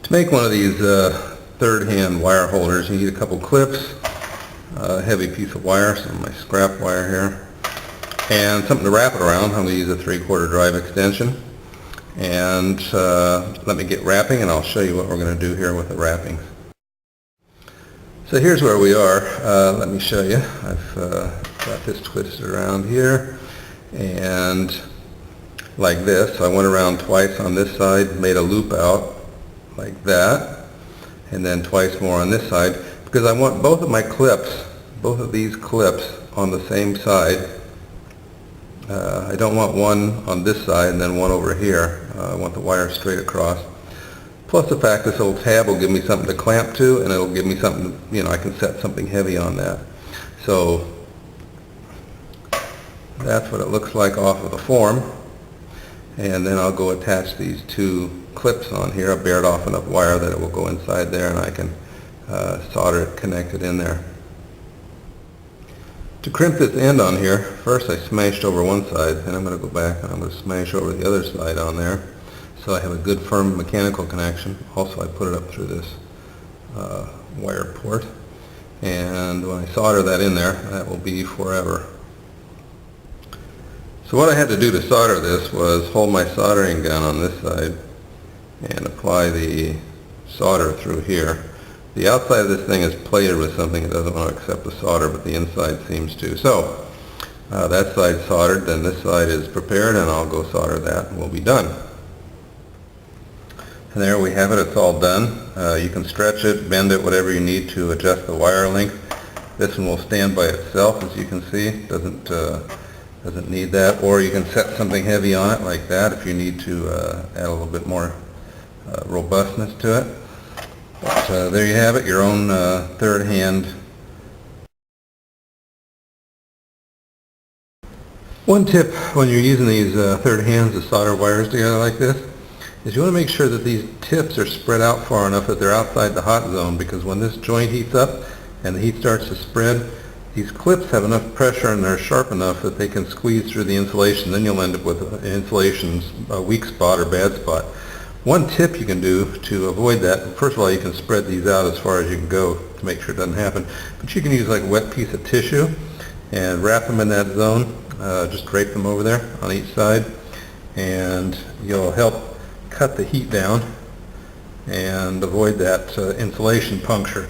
To make one of these third hand wire holders, you need a couple clips, a heavy piece of wire, some of my scrap wire here, and something to wrap it around. I'm going to use a 3/4 drive extension. And let me get wrapping and I'll show you what we're going to do here with the wrappings. So here's where we are. Let me show you. I've got this twisted around here and like this. So I went around twice on this side, made a loop out like that, and then twice more on this side because I want both of my clips, both of these clips on the same side. I don't want one on this side and then one over here. I want the wire straight across. Plus the fact this little tab will give me something to clamp to, and it'll give me something, I can set something heavy on that. So that's what it looks like off of the form. And then I'll go attach these two clips on here. I've bared off enough wire that it will go inside there and I can solder it connected in there. To crimp this end on here, first I smashed over one side, and I'm going to go back and I'm going to smash over the other side on there so I have a good firm mechanical connection. Also I put it up through this wire port, and when I solder that in there, that will be forever. So what I had to do to solder this was hold my soldering gun on this side and apply the solder through here. The outside of this thing is plated with something. It doesn't want to accept the solder, but the inside seems to. So that side's soldered, then this side is prepared, and I'll go solder that and we'll be done. And there we have it. It's all done. You can stretch it, bend it, whatever you need to adjust the wire length. This one will stand by itself, as you can see. Doesn't need that. Or you can set something heavy on it like that if you need to add a little bit more robustness to it. But there you have it, your own third hand. One tip when you're using these third hands to solder wires together like this is you want to make sure that these tips are spread out far enough that they're outside the hot zone, because when this joint heats up and the heat starts to spread, these clips have enough pressure and they're sharp enough that they can squeeze through the insulation. Then you'll end up with insulation's a weak spot or bad spot. One tip you can do to avoid that, first of all, you can spread these out as far as you can go to make sure it doesn't happen. But you can use like a wet piece of tissue and wrap them in that zone. Just drape them over there on each side, and you'll help cut the heat down and avoid that insulation puncture.